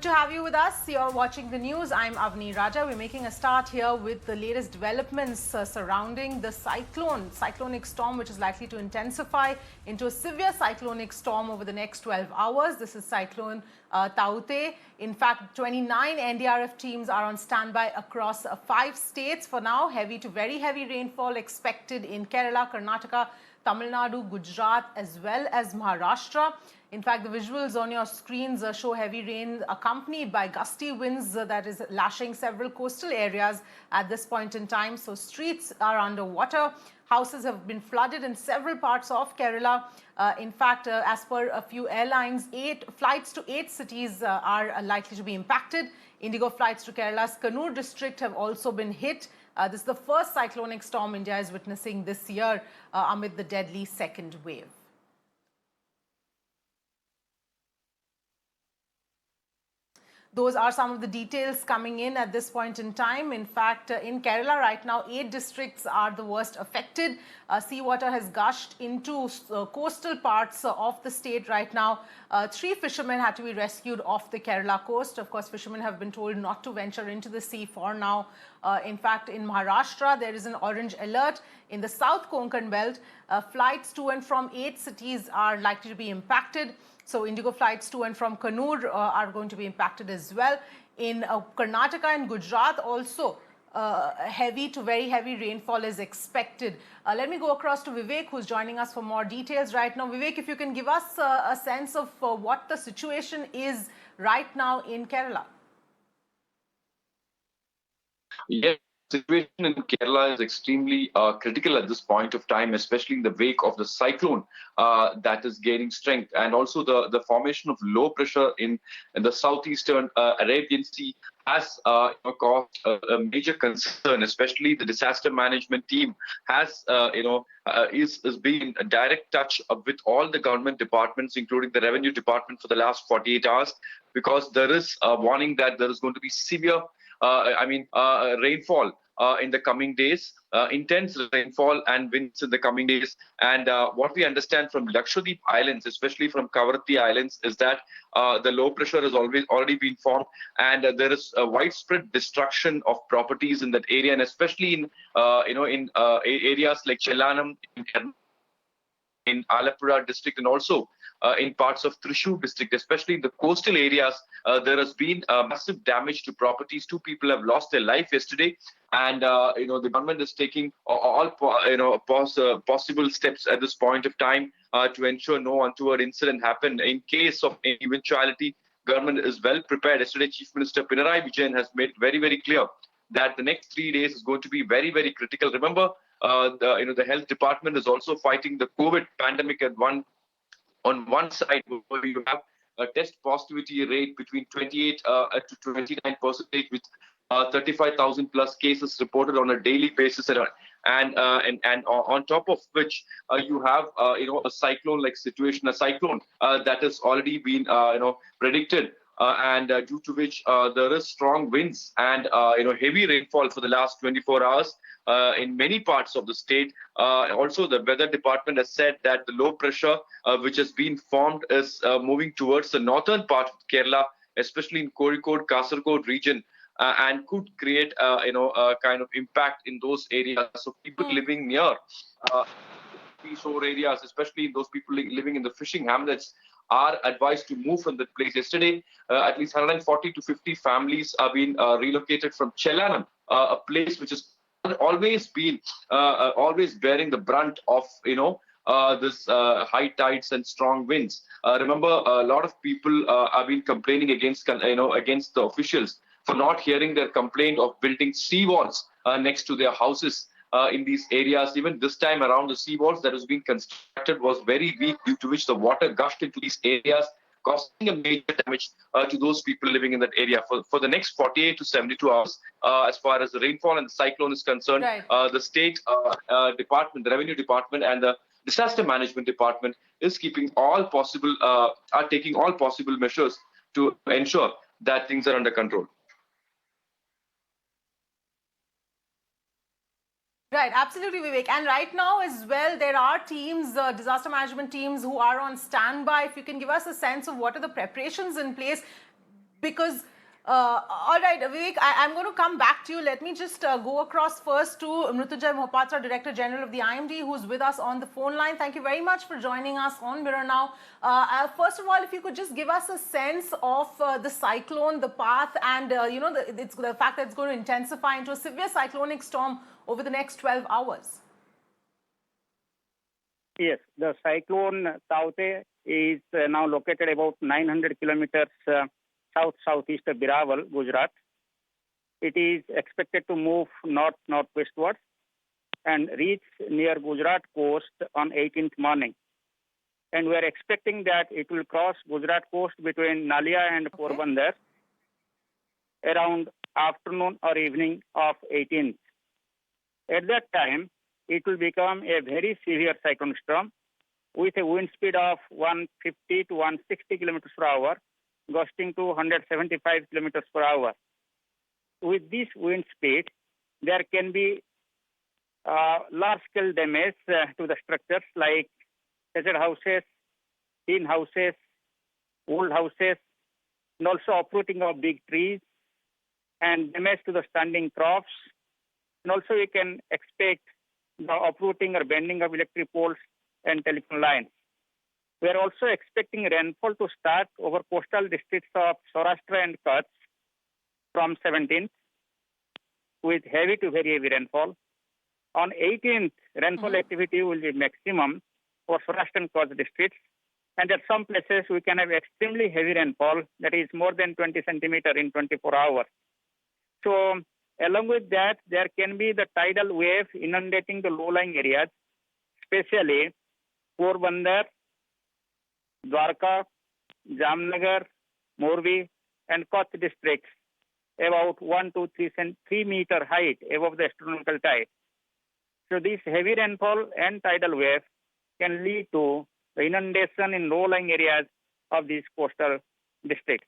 to have you with us. You're watching the news. I'm Avni Raja. We're making a start here with the latest developments surrounding the cyclonic storm, which is likely to intensify into a severe cyclonic storm over the next 12 hours. This is Cyclone Tauktae. In fact, 29 NDRF teams are on standby across 5 states for now. Heavy to very heavy rainfall expected in Kerala, Karnataka, Tamil Nadu, Gujarat, as well as Maharashtra. In fact, the visuals on your screens show heavy rain accompanied by gusty winds that is lashing several coastal areas at this point in time. So streets are underwater. Houses have been flooded in several parts of Kerala. In fact, as per a few airlines, 8 flights to 8 cities are likely to be impacted. Indigo flights to Kerala's Kannur district have also been hit. This is the first cyclonic storm India is witnessing this year amid the deadly second wave. Those are some of the details coming in at this point in time. In fact, in Kerala right now, 8 districts are the worst affected. Seawater has gushed into coastal parts of the state right now. 3 fishermen had to be rescued off the Kerala coast. Of course, fishermen have been told not to venture into the sea for now. In fact, in Maharashtra, there is an orange alert. In the South Konkan belt, flights to and from 8 cities are likely to be impacted. So Indigo flights to and from Kannur are going to be impacted as well. In Karnataka and Gujarat also, heavy to very heavy rainfall is expected. Let me go across to Vivek, who's joining us for more details right now. Vivek, if you can give us a sense of what the situation is right now in Kerala. Yes, the situation in Kerala is extremely critical at this point of time, especially in the wake of the cyclone that is gaining strength, and also the formation of low pressure in the southeastern Arabian Sea has caused a major concern. Especially the disaster management team has is being in direct touch with all the government departments, including the revenue department, for the last 48 hours, because there is a warning that there is going to be severe rainfall in the coming days, intense rainfall and winds in the coming days. And what we understand from Lakshadweep Islands, especially from Kavaratti Islands, is that the low pressure has already been formed, and there is a widespread destruction of properties in that area, and especially in areas like Chelanam, in Alappuzha district, and also in parts of Thrissur district, especially in the coastal areas. There has been massive damage to properties. 2 people have lost their life yesterday, and the government is taking all possible steps at this point of time to ensure no untoward incident happen. In case of any eventuality, government is well prepared. Yesterday, Chief Minister Pinarayi Vijayan has made very, very clear that the next 3 days is going to be very, very critical. Remember, the health department is also fighting the COVID pandemic on one side, where you have a test positivity rate between 28 to 29%, with 35,000 plus cases reported on a daily basis, and on top of which you have a cyclone-like situation, a cyclone that has already been predicted. And due to which there is strong winds and heavy rainfall for the last 24 hours in many parts of the state. Also, the weather department has said that the low pressure which has been formed is moving towards the northern part of Kerala, especially in Kozhikode, Kasaragod region, and could create a kind of impact in those areas. So people living near shore areas, especially those people living in the fishing hamlets, are advised to move from that place. Yesterday, at least 140 to 50 families have been relocated from Chelanam, a place which has always been always bearing the brunt of this high tides and strong winds. Remember, a lot of people have been complaining against the officials for not hearing their complaint of building seawalls next to their houses in these areas. Even this time around, the seawalls that was being constructed was very weak, due to which the water gushed into these areas, causing a major damage to those people living in that area. For the next 48 to 72 hours, as far as the rainfall and the cyclone is concerned, Right. The state department, the revenue department, and the disaster management department is taking all possible measures to ensure that things are under control. Right, absolutely, Vivek. And right now as well, there are teams, disaster management teams, who are on standby. If you can give us a sense of what are the preparations in place, Because, all right, Vivek, I'm going to come back to you. Let me just go across first to Mrutyunjay Mohapatra, Director General of the IMD, who's with us on the phone line. Thank you very much for joining us on Mirror Now. First of all, if you could just give us a sense of the cyclone, the path, and the fact that it's going to intensify into a severe cyclonic storm over the next 12 hours. Yes, the cyclone Tauktae is now located about 900 kilometers south-southeast of Biraval, Gujarat. It is expected to move north-northwestwards and reach near Gujarat coast on 18th morning. And we are expecting that it will cross Gujarat coast between Nalia and Porbandar around afternoon or evening of 18th. At that time, it will become a very severe cyclone storm with a wind speed of 150 to 160 kilometers per hour, gusting to 175 kilometers per hour. With this wind speed, there can be large-scale damage to the structures like thatched houses, tin houses, old houses, and also uprooting of big trees and damage to the standing crops. And also we can expect the uprooting or bending of electric poles and telephone lines. We are also expecting rainfall to start over coastal districts of Saurashtra and Kutch from 17th with heavy to very heavy rainfall. On 18th, rainfall activity will be maximum for Saurashtra and Kutch districts. And at some places, we can have extremely heavy rainfall, that is more than 20 centimeters in 24 hours. So, along with that, there can be the tidal wave inundating the low-lying areas, especially Porbandar, Dwarka, Jamnagar, Morbi, and Kutch districts, about 1 to 3 meter height above the astronomical tide. So, this heavy rainfall and tidal wave can lead to the inundation in low-lying areas of these coastal districts.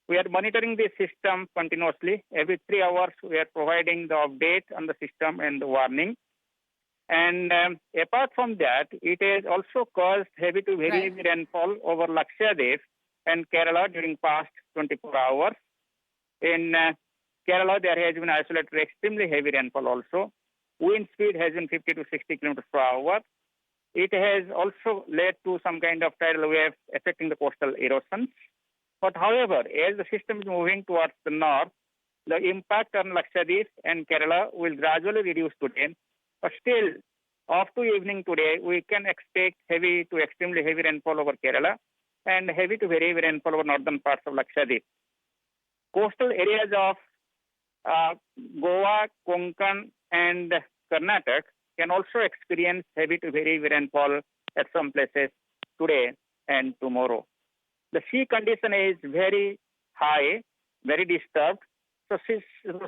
We are monitoring this system continuously. Every 3 hours, we are providing the update on the system and the warning. And apart from that, it has also caused heavy to very heavy rainfall over Lakshadweep and Kerala during past 24 hours. In Kerala, there has been isolated extremely heavy rainfall also. Wind speed has been 50 to 60 kilometers per hour. It has also led to some kind of tidal wave affecting the coastal erosions. But however, as the system is moving towards the north, the impact on Lakshadweep and Kerala will gradually reduce today. But still, up to evening today, we can expect heavy to extremely heavy rainfall over Kerala and heavy to very heavy rainfall over northern parts of Lakshadweep. Coastal areas of Goa, Konkan, and Karnataka can also experience heavy to very heavy rainfall at some places today and tomorrow. The sea condition is very high, very disturbed. So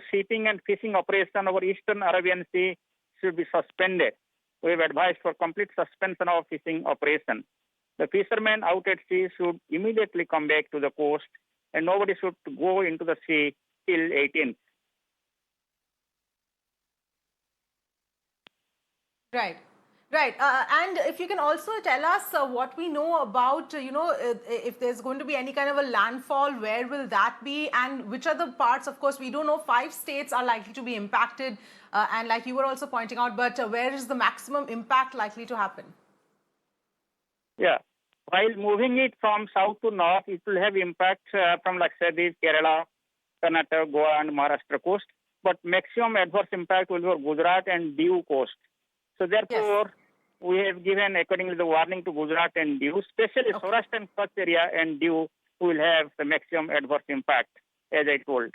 shipping and fishing operation over eastern Arabian Sea should be suspended. We have advised for complete suspension of fishing operation. The fishermen out at sea should immediately come back to the coast and nobody should go into the sea till 18th. Right. Right. And if you can also tell us what we know about, if there's going to be any kind of a landfall, where will that be? And which are the parts? Of course, we don't know. 5 states are likely to be impacted. And like you were also pointing out, but where is the maximum impact likely to happen? Yeah. While moving it from south to north, it will have impact from Lakshadweep, Kerala, Karnataka, Goa, and Maharashtra coast. But maximum adverse impact will be for Gujarat and Diu coast. So therefore, we have given accordingly the warning to Gujarat and Diu, especially Saurashtra and Kutch area and Diu will have the maximum adverse impact, as I told.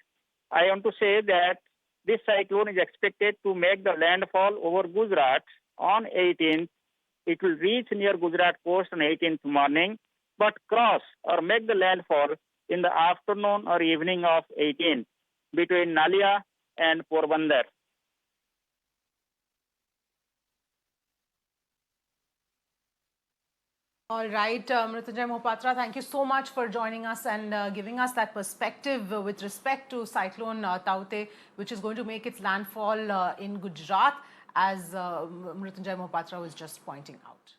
I want to say that this cyclone is expected to make the landfall over Gujarat on 18th. It will reach near Gujarat coast on 18th morning, but cross or make the landfall in the afternoon or evening of 18th between Nalia and Porbandar. All right, Mrutyunjay Mohapatra, thank you so much for joining us and giving us that perspective with respect to Cyclone Tauktae, which is going to make its landfall in Gujarat, as Mrutyunjay Mohapatra was just pointing out.